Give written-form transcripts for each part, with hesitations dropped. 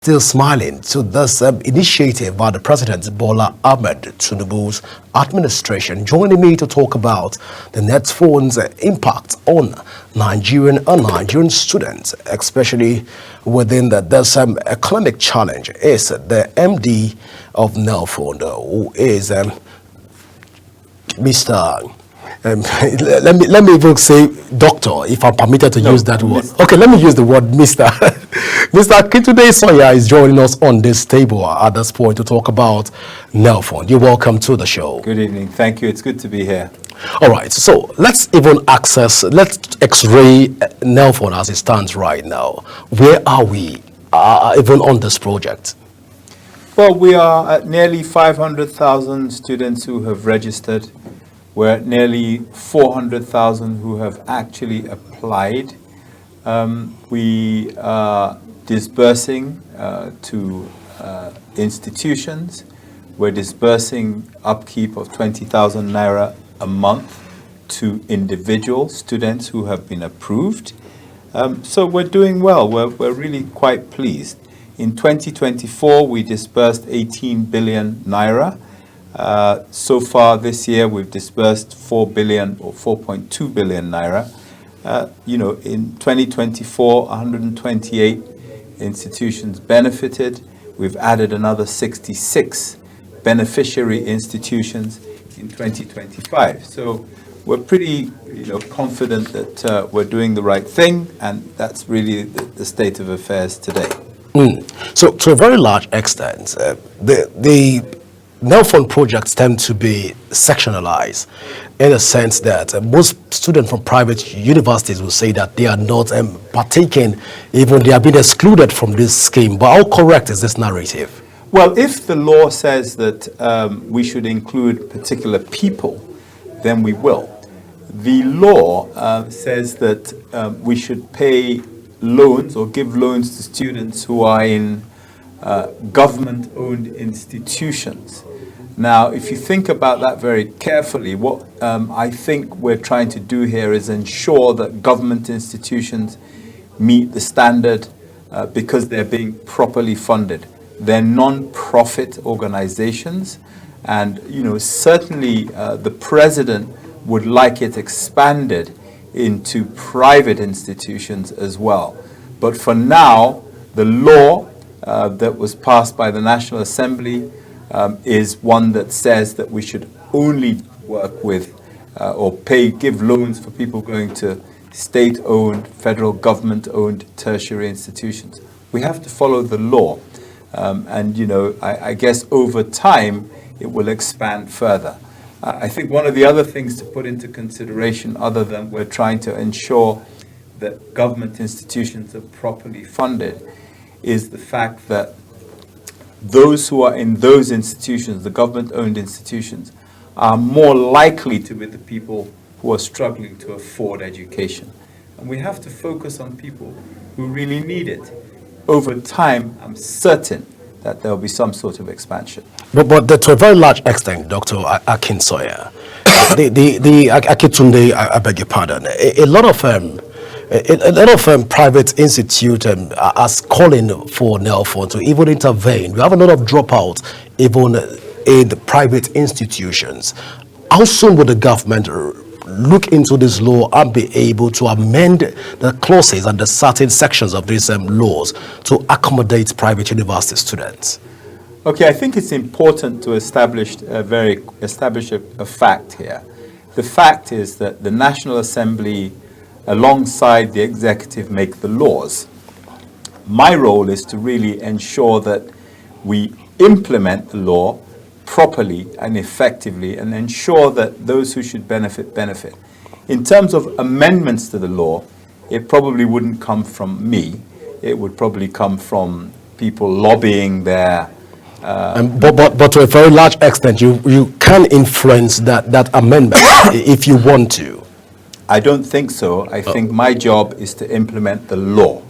still smiling to this initiative by the President Bola Ahmed Tinubu's administration. Joining me to talk about the Nelfund's impact on Nigerian and Nigerian students, especially within this economic challenge, is the MD of Nelfund, who is Mr. let me even say doctor, if I'm permitted to use that word. Okay, let me use the word Mr. Mr. Akintunde Sanya is joining us on this table at this point to talk about Nelfund. You're welcome to the show. Good evening. Thank you. It's good to be here. All right, so let's x-ray Nelfund as it stands right now. Where are we even on this project? Well, we are at nearly 500,000 students who have registered. We're at nearly 400,000 who have actually applied. We are disbursing to institutions. We're disbursing upkeep of 20,000 naira a month to individual students who have been approved. So we're doing well. We're really quite pleased. In 2024, we disbursed 18 billion naira. So far this year, we've disbursed 4 billion or 4.2 billion naira. In 2024, 128 institutions benefited. We've added another 66 beneficiary institutions in 2025. So we're pretty, confident that we're doing the right thing, and that's really the state of affairs today. So, to a very large extent, the Nelfund projects tend to be sectionalized in the sense that most students from private universities will say that they are not partaking, even they have been excluded from this scheme. But how correct is this narrative? Well, if the law says that we should include particular people, then we will. The law says that we should pay loans or give loans to students who are in government-owned institutions. Now, if you think about that very carefully, what I think we're trying to do here is ensure that government institutions meet the standard because they're being properly funded. They're non-profit organizations, and certainly the president would like it expanded into private institutions as well. But for now, the law that was passed by the National Assembly is one that says that we should only work with or give loans for people going to state-owned, federal government-owned tertiary institutions. We have to follow the law. I guess over time, it will expand further. I think one of the other things to put into consideration, other than we're trying to ensure that government institutions are properly funded, is the fact that those who are in those institutions, the government-owned institutions, are more likely to be the people who are struggling to afford education. And we have to focus on people who really need it. Over time, I'm certain that there will be some sort of expansion. But to a very large extent, Dr. Akinsoya, Akintunde, I beg your pardon, a lot of private institutes are calling for Nelfund to even intervene. We have a lot of dropouts even in the private institutions. How soon will the government look into this law and be able to amend the clauses and the certain sections of these laws to accommodate private university students? Okay, I think it's important to establish a fact here. The fact is that the National Assembly, alongside the executive, make the laws. My role is to really ensure that we implement the law properly and effectively and ensure that those who should benefit. In terms of amendments to the law, it probably wouldn't come from me. It would probably come from people lobbying their... But to a very large extent, you can influence that amendment if you want to. I don't think so. I think my job is to implement the law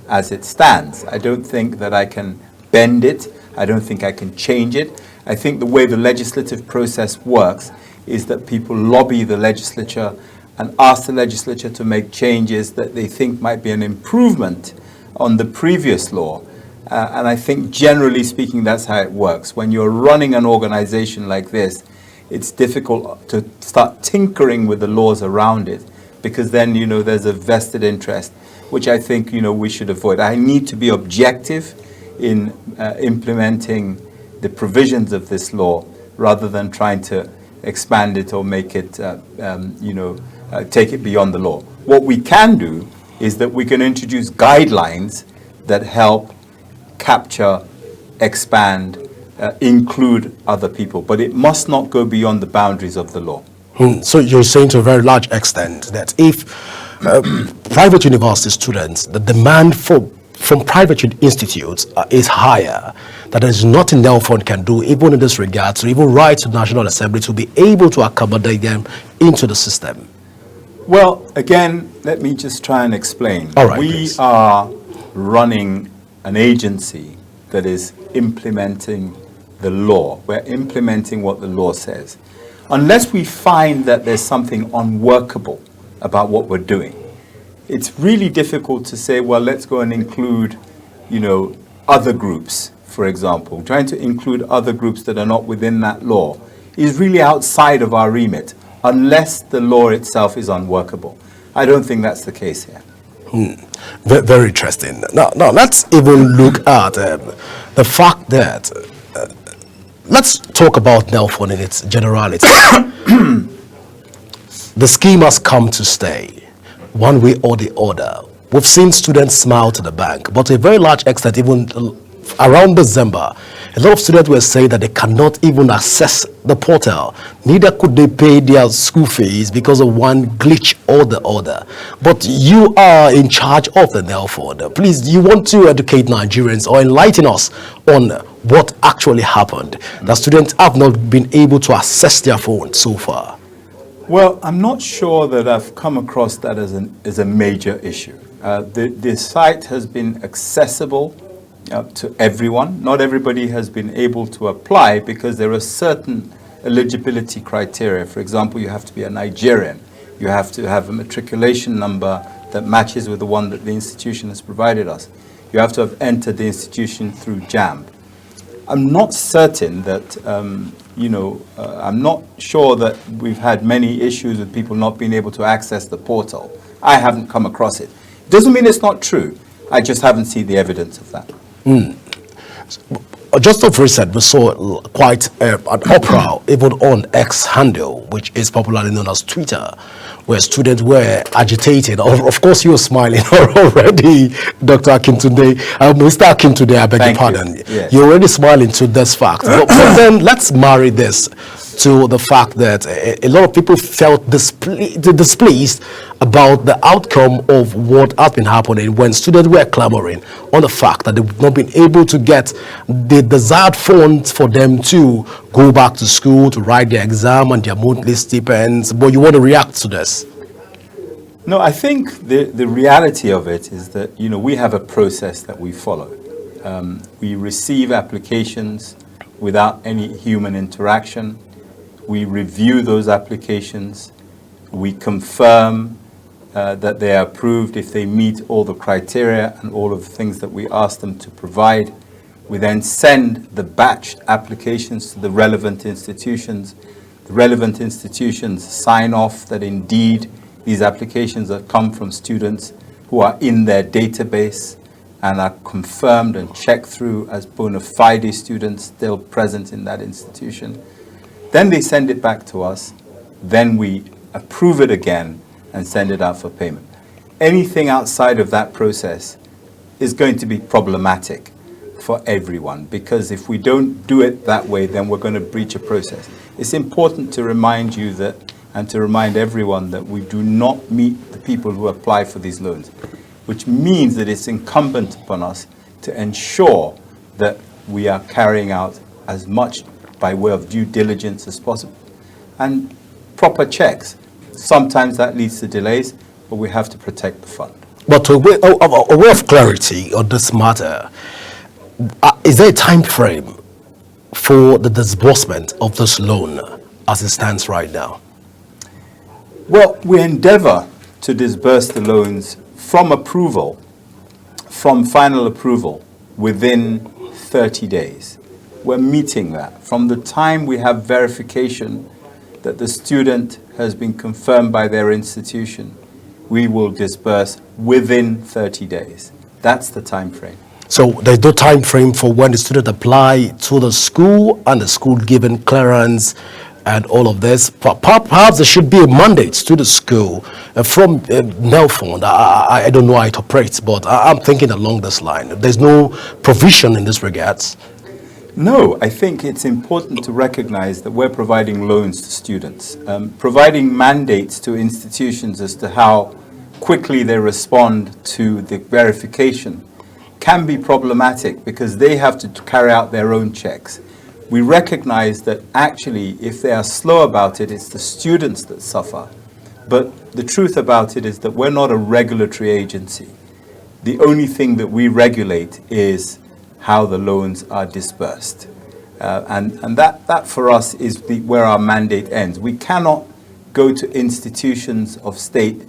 as it stands. I don't think that I can bend it. I don't think I can change it. I think the way the legislative process works is that people lobby the legislature and ask the legislature to make changes that they think might be an improvement on the previous law. And I think generally speaking, that's how it works. When you're running an organization like this, it's difficult to start tinkering with the laws around it, because then, there's a vested interest, which I think, we should avoid. I need to be objective in implementing the provisions of this law rather than trying to expand it or make it, take it beyond the law. What we can do is that we can introduce guidelines that help capture, expand, include other people, but it must not go beyond the boundaries of the law. So you're saying to a very large extent that if private university students, the demand from private institutes is higher, that there is nothing Nelfund can do, even in this regard, to even write to National Assembly to be able to accommodate them into the system. Well, again, let me just try and explain. All right, we please. are running an agency that is implementing the law. We're implementing what the law says. Unless we find that there's something unworkable about what we're doing, it's really difficult to say, well, let's go and include, other groups, for example. Trying to include other groups that are not within that law is really outside of our remit, unless the law itself is unworkable. I don't think that's the case here. Very interesting. Now let's even look at the fact that let's talk about Nelfund in its generality. The scheme has come to stay, one way or the other. We've seen students smile to the bank, but to a very large extent, even around December, a lot of students were saying that they cannot even access the portal. Neither could they pay their school fees because of one glitch or the other. But you are in charge of the Nelfund. Please, you want to educate Nigerians or enlighten us on what actually happened? The students have not been able to access their phone so far. Well, I'm not sure that I've come across that as a major issue. The site has been accessible to everyone. Not everybody has been able to apply because there are certain eligibility criteria. For example, you have to be a Nigerian. You have to have a matriculation number that matches with the one that the institution has provided us. You have to have entered the institution through JAMB. I'm not certain that, I'm not sure that we've had many issues with people not being able to access the portal. I haven't come across it. Doesn't mean it's not true. I just haven't seen the evidence of that. Just of recent, we saw quite an uproar even on X handle, which is popularly known as Twitter, where students were agitated. Of course, you were smiling already, Dr. Akintunde. Mr. Akintunde, I beg your pardon. Yes. You're already smiling to this fact. but then let's marry this to the fact that a lot of people felt displeased about the outcome of what has been happening when students were clamoring on the fact that they've not been able to get the desired funds for them to go back to school, to write their exam and their monthly stipends. But you want to react to this? No, I think the reality of it is that, we have a process that we follow. We receive applications without any human interaction. We review those applications. We confirm that they are approved if they meet all the criteria and all of the things that we ask them to provide. We then send the batched applications to the relevant institutions. The relevant institutions sign off that indeed these applications have come from students who are in their database and are confirmed and checked through as bona fide students still present in that institution. Then they send it back to us. Then we approve it again and send it out for payment. Anything outside of that process is going to be problematic for everyone, because if we don't do it that way, then we're going to breach a process. It's important to remind you that, and to remind everyone that we do not meet the people who apply for these loans, which means that it's incumbent upon us to ensure that we are carrying out as much by way of due diligence as possible and proper checks. Sometimes that leads to delays, but we have to protect the fund. But a way of clarity on this matter, is there a time frame for the disbursement of this loan as it stands right now? Well, we endeavor to disburse the loans from approval, from final approval, within 30 days. We're meeting that. From the time we have verification that the student has been confirmed by their institution, we will disperse within 30 days. That's the time frame. So there's no time frame for when the student apply to the school and the school given clearance and all of this. Perhaps there should be a mandate to the school from Nelfund. I don't know how it operates, but I'm thinking along this line. There's no provision in this regards. No, I think it's important to recognize that we're providing loans to students. Providing mandates to institutions as to how quickly they respond to the verification can be problematic because they have to carry out their own checks. We recognize that actually if they are slow about it, it's the students that suffer. But the truth about it is that we're not a regulatory agency. The only thing that we regulate is how the loans are dispersed. And that for us is where our mandate ends. We cannot go to institutions of state,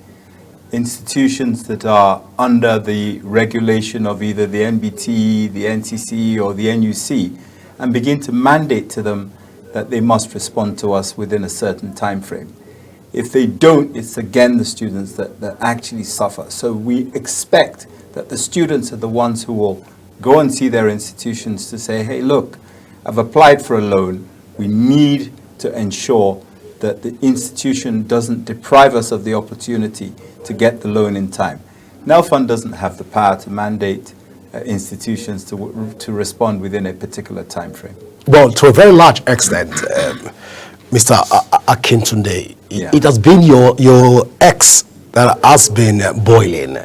institutions that are under the regulation of either the NBT, the NCC, or the NUC, and begin to mandate to them that they must respond to us within a certain time frame. If they don't, it's again the students that actually suffer. So we expect that the students are the ones who will go and see their institutions to say, hey, look, I've applied for a loan. We need to ensure that the institution doesn't deprive us of the opportunity to get the loan in time. Nelfund doesn't have the power to mandate institutions to respond within a particular time frame. Well, to a very large extent, Mr. Akintunde, Yeah. it has been your ex that has been boiling.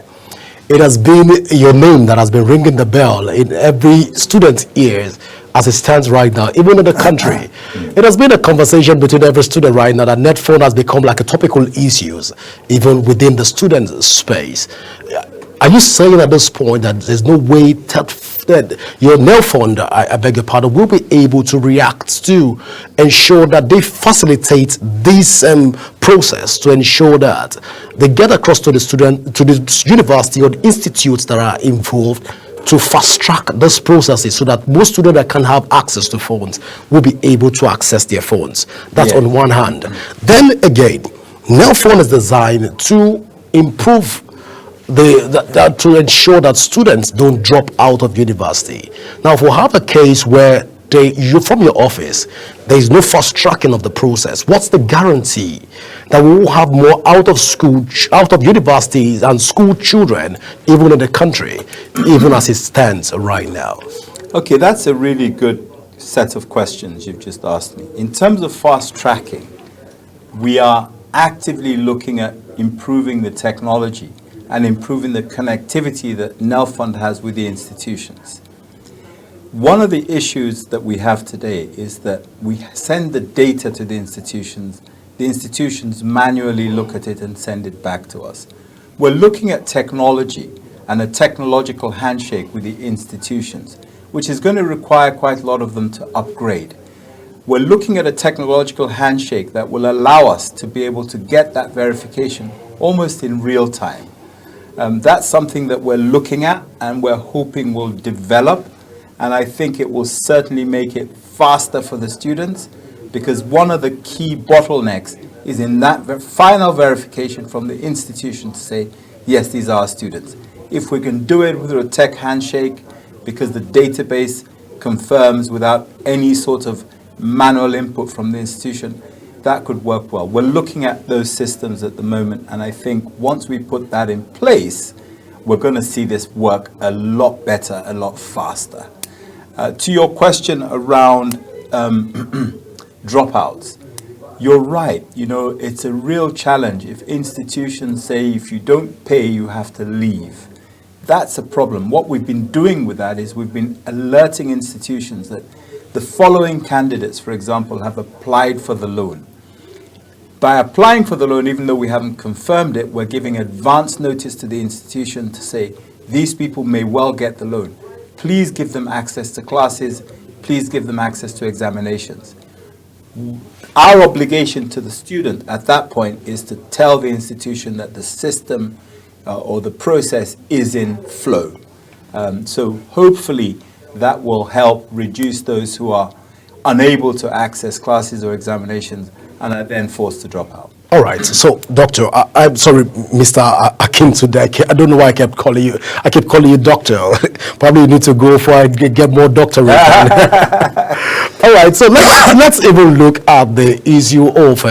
It has been your name that has been ringing the bell in every student's ears as it stands right now, even in the country. It has been a conversation between every student right now that Netphone has become like a topical issue, even within the student space. Are you saying at this point that there's no way that your Nelfund, I beg your pardon, will be able to react to ensure that they facilitate this process to ensure that they get across to the student, to the university or the institutes that are involved to fast track this processes so that most students that can have access to phones will be able to access their phones? That's on one hand. Then again, Nelfund is designed to improve to ensure that students don't drop out of university. Now, if we have a case where you from your office, there is no fast tracking of the process, what's the guarantee that we will have more out of universities and school children, even in the country, even as it stands right now? Okay, that's a really good set of questions you've just asked me. In terms of fast tracking, we are actively looking at improving the technology and improving the connectivity that Nelfund has with the institutions. One of the issues that we have today is that we send the data to the institutions manually look at it and send it back to us. We're looking at technology and a technological handshake with the institutions, which is going to require quite a lot of them to upgrade. We're looking at a technological handshake that will allow us to be able to get that verification almost in real time. That's something that we're looking at and we're hoping will develop, and I think it will certainly make it faster for the students, because one of the key bottlenecks is in that final verification from the institution to say, yes, these are our students. If we can do it with a tech handshake, because the database confirms without any sort of manual input from the institution, that could work well. We're looking at those systems at the moment, and I think once we put that in place, we're going to see this work a lot better, a lot faster. To your question around dropouts, you're right. You know, it's a real challenge. If institutions say if you don't pay, you have to leave, that's a problem. What we've been doing with that is we've been alerting institutions that the following candidates, for example, have applied for the loan. By applying for the loan, even though we haven't confirmed it, we're giving advance notice to the institution to say, these people may well get the loan. Please give them access to classes. Please give them access to examinations. Our obligation to the student at that point is to tell the institution that the system or the process is in flow. So hopefully that will help reduce those who are unable to access classes or examinations and are then forced to drop out. All right. So, Doctor, I'm sorry, Mr. Akintunde. I don't know why I kept calling you. I keep calling you Doctor. Probably you need to go for get more doctorate. All right. So let's even look at the issue of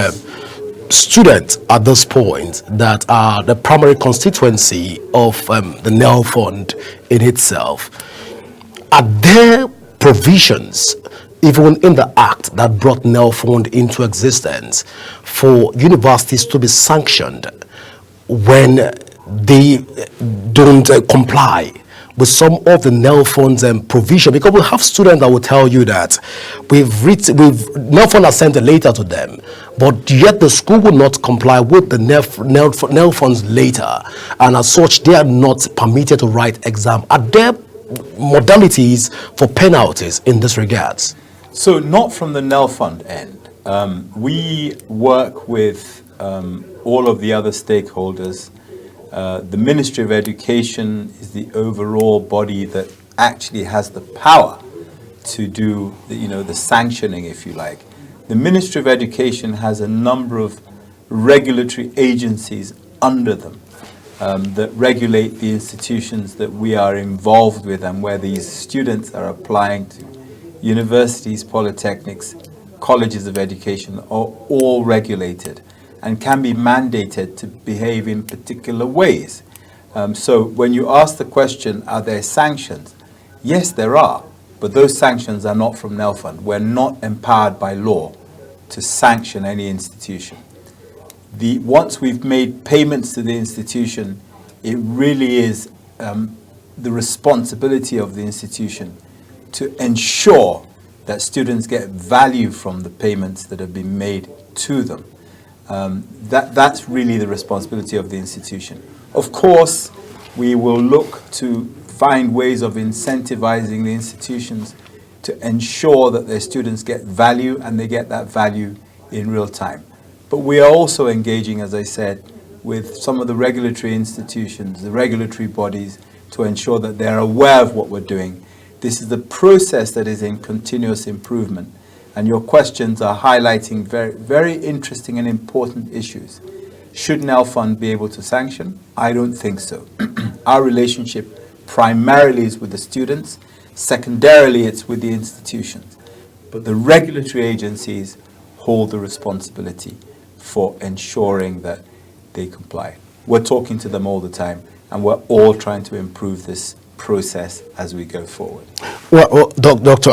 students at this point that are the primary constituency of the Nelfund in itself. Are there provisions, even in the act that brought Nelfund into existence, for universities to be sanctioned when they don't comply with some of the Nelfund's provision? Because we have students that will tell you that Nelfund has sent a letter to them, but yet the school will not comply with the Nelfund's letter, and as such, they are not permitted to write exam. Are there modalities for penalties in this regards? So not from the Nelfund end. We work with all of the other stakeholders. The Ministry of Education is the overall body that actually has the power to do the sanctioning, if you like. The Ministry of Education has a number of regulatory agencies under them that regulate the institutions that we are involved with and where these students are applying to. Universities, polytechnics, colleges of education are all regulated and can be mandated to behave in particular ways. So when you ask the question, are there sanctions? Yes, there are, but those sanctions are not from Nelfund. We're not empowered by law to sanction any institution. Once we've made payments to the institution, it really is the responsibility of the institution to ensure that students get value from the payments that have been made to them. That's really the responsibility of the institution. Of course, we will look to find ways of incentivizing the institutions to ensure that their students get value and they get that value in real time. But we are also engaging, as I said, with some of the regulatory institutions, the regulatory bodies, to ensure that they're aware of what we're doing. This is the process that is in continuous improvement. And your questions are highlighting very, very interesting and important issues. Should Nelfund be able to sanction? I don't think so. Our relationship primarily is with the students. Secondarily, it's with the institutions. But the regulatory agencies hold the responsibility for ensuring that they comply. We're talking to them all the time, and we're all trying to improve this process as we go forward. Well, Dr.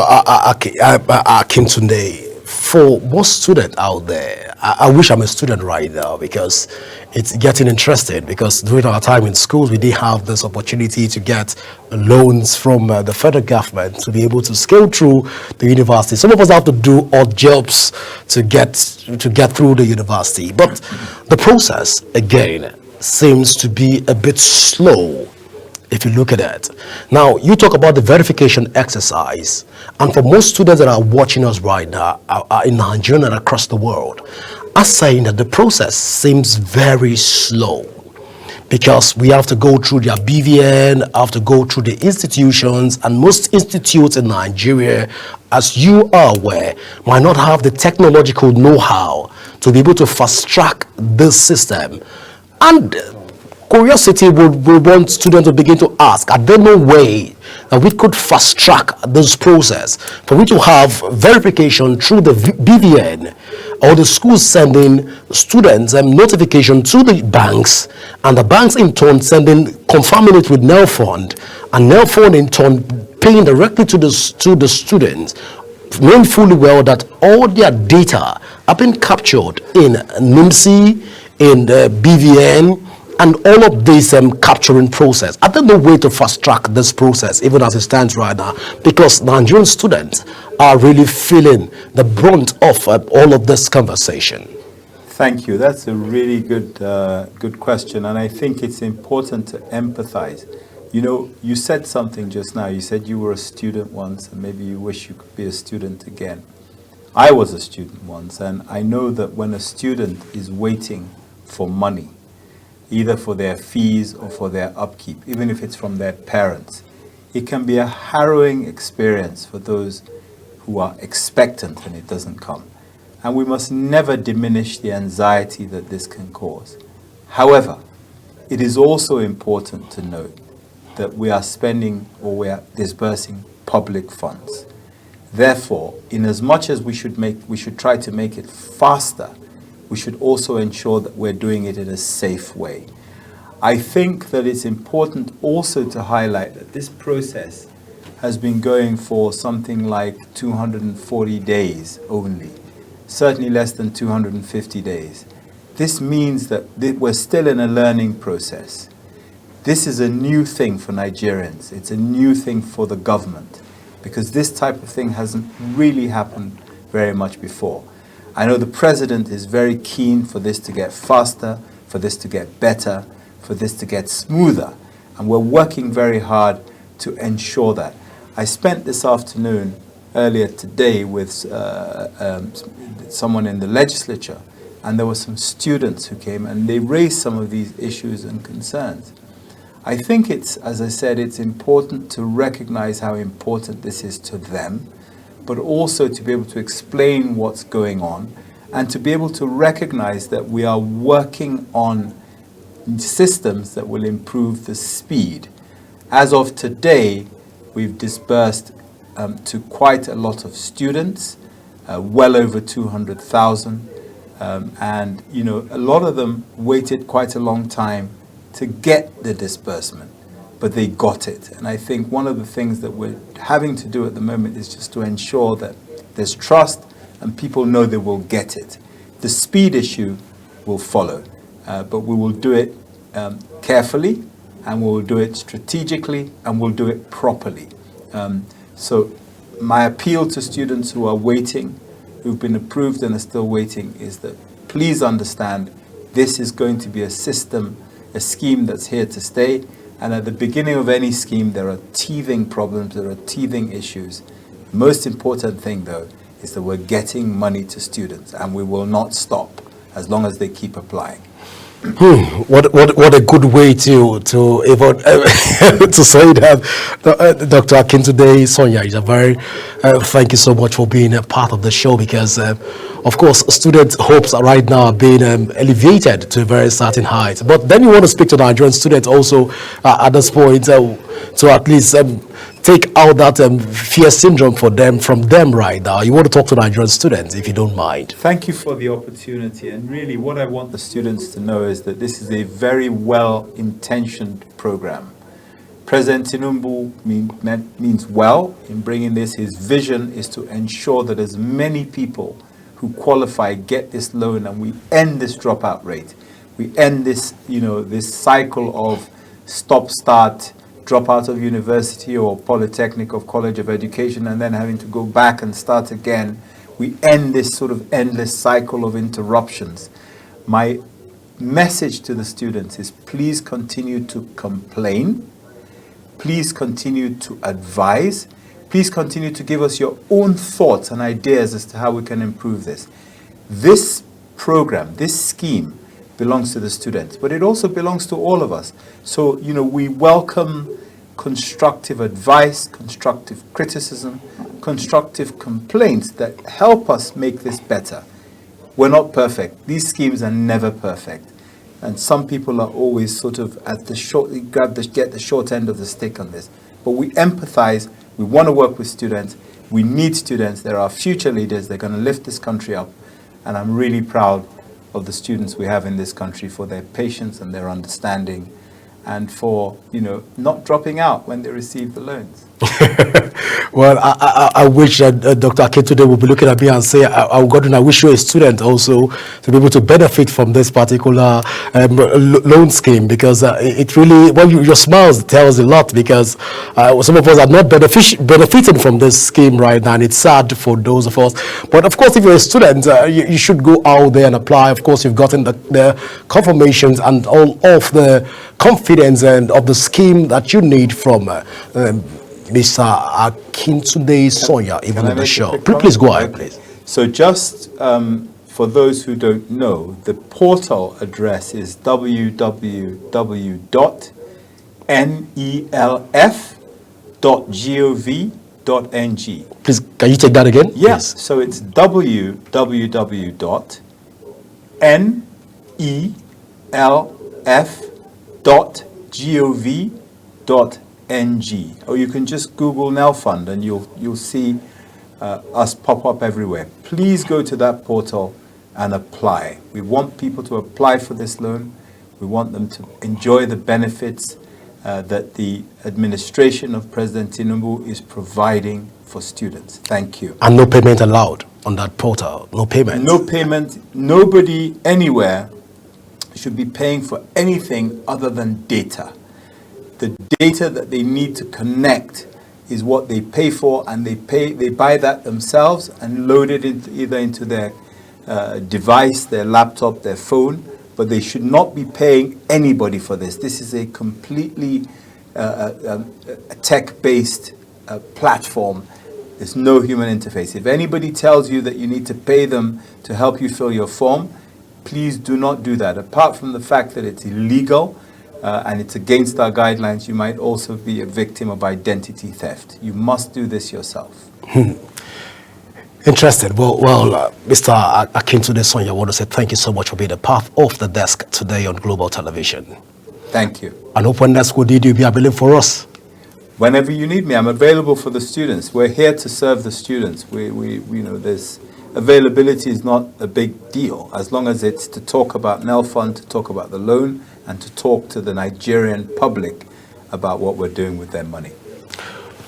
Akintunde, for most students out there, I wish I'm a student right now because it's getting interesting, because during our time in schools, we did have this opportunity to get loans from the federal government to be able to scale through the university. Some of us have to do odd jobs to get through the university, but the process, again, seems to be a bit slow if you look at it. Now, you talk about the verification exercise, and for most students that are watching us right now are in Nigeria and across the world, are saying that the process seems very slow, because we have to go through their BVN, have to go through the institutions, and most institutes in Nigeria, as you are aware, might not have the technological know-how to be able to fast-track this system. And curiosity will want students to begin to ask, are there no way that we could fast track this process for we to have verification through the BVN, or the schools sending students notification to the banks, and the banks in turn confirming it with Nelfund, and Nelfund in turn paying directly to the students, knowing fully well that all their data have been captured in NIMSI, in the BVN, and all of this capturing process. I don't know way to fast track this process, even as it stands right now, because Nigerian students are really feeling the brunt of all of this conversation. Thank you. That's a really good question, and I think it's important to empathize. You know, you said something just now. You said you were a student once, and maybe you wish you could be a student again. I was a student once, and I know that when a student is waiting for money, either for their fees or for their upkeep, even if it's from their parents, it can be a harrowing experience for those who are expectant and it doesn't come. And we must never diminish the anxiety that this can cause. However, it is also important to note that we are spending or we are disbursing public funds. Therefore, in as much as we should try to make it faster, we should also ensure that we're doing it in a safe way. I think that it's important also to highlight that this process has been going for something like 240 days only, certainly less than 250 days. This means that we're still in a learning process. This is a new thing for Nigerians. It's a new thing for the government, because this type of thing hasn't really happened very much before. I know the president is very keen for this to get faster, for this to get better, for this to get smoother, and we're working very hard to ensure that. I spent this afternoon, earlier today, with someone in the legislature, and there were some students who came and they raised some of these issues and concerns. I think it's, as I said, it's important to recognize how important this is to them, but also to be able to explain what's going on and to be able to recognize that we are working on systems that will improve the speed. As of today, we've disbursed to quite a lot of students, well over 200,000, and a lot of them waited quite a long time to get the disbursement, but they got it. And I think one of the things that we're having to do at the moment is just to ensure that there's trust and people know they will get it. The speed issue will follow, but we will do it carefully, and we will do it strategically, and we'll do it properly. So my appeal to students who are waiting, who've been approved and are still waiting, is that please understand this is going to be a system, a scheme that's here to stay. And at the beginning of any scheme, there are teething problems, there are teething issues. The most important thing, though, is that we're getting money to students, and we will not stop as long as they keep applying. What a good way to even to say that, Dr. Akintunde Sonia is a very thank you so much for being a part of the show, because of course students' hopes are right now being elevated to a very certain height. But then you want to speak to Nigerian students also at this point to at least take out that fear syndrome from them right now. You want to talk to Nigerian students, if you don't mind. Thank you for the opportunity. And really, what I want the students to know is that this is a very well-intentioned program. President Tinubu means well in bringing this. His vision is to ensure that as many people who qualify get this loan, and we end this dropout rate. We end this, this cycle of stop-start, drop out of university or polytechnic or college of education and then having to go back and start again. We end this sort of endless cycle of interruptions. My message to the students is please continue to complain. Please continue to advise. Please continue to give us your own thoughts and ideas as to how we can improve this. This program, this scheme, belongs to the students, but it also belongs to all of us. So, we welcome constructive advice, constructive criticism, constructive complaints that help us make this better. We're not perfect. These schemes are never perfect. And some people are always sort of at the short, get the short end of the stick on this. But we empathize. We want to work with students. We need students. They're our future leaders. They're going to lift this country up. And I'm really proud of the students we have in this country for their patience and their understanding, and for not dropping out when they receive the loans. Well, I wish that Dr. Akintunde will be looking at me and say, I wish you're a student also to be able to benefit from this particular loan scheme, because it really, your smiles tells a lot, because some of us are not benefiting from this scheme right now, and it's sad for those of us. But of course, if you're a student, you should go out there and apply. Of course, you've gotten the confirmations and all of the confidence and of the scheme that you need from Mr. Akintunde Sonia, even on the show. Please go ahead, please. So just for those who don't know, the portal address is www.nelfund.com. Please, can you take that again? Yes. Please. So it's www.nelf.gov.ng, or you can just Google Nelfund and you'll see us pop up everywhere. Please go to that portal and apply. We want people to apply for this loan. We want them to enjoy the benefits that the administration of President Tinubu is providing for students. Thank you. And no payment allowed on that portal. No payment. No payment. Nobody anywhere should be paying for anything other than data. The data that they need to connect is what they pay for, and they buy that themselves and load it into their device, their laptop, their phone, but they should not be paying anybody for this. This is a completely tech-based platform. There's no human interface. If anybody tells you that you need to pay them to help you fill your form, please do not do that. Apart from the fact that it's illegal and it's against our guidelines, you might also be a victim of identity theft. You must do this yourself. Interested. Well, Mr. Akintunde Sonya, I want to say thank you so much for being a part of the desk today on Global Television. Thank you. And hope when that's good, you'll be available for us. Whenever you need me, I'm available for the students. We're here to serve the students. There's availability is not a big deal, as long as it's to talk about Nelfund, to talk about the loan, and to talk to the Nigerian public about what we're doing with their money.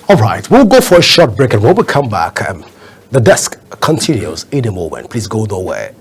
All right, we'll go for a short break, and when we come back, the desk continues in a moment. Please go nowhere.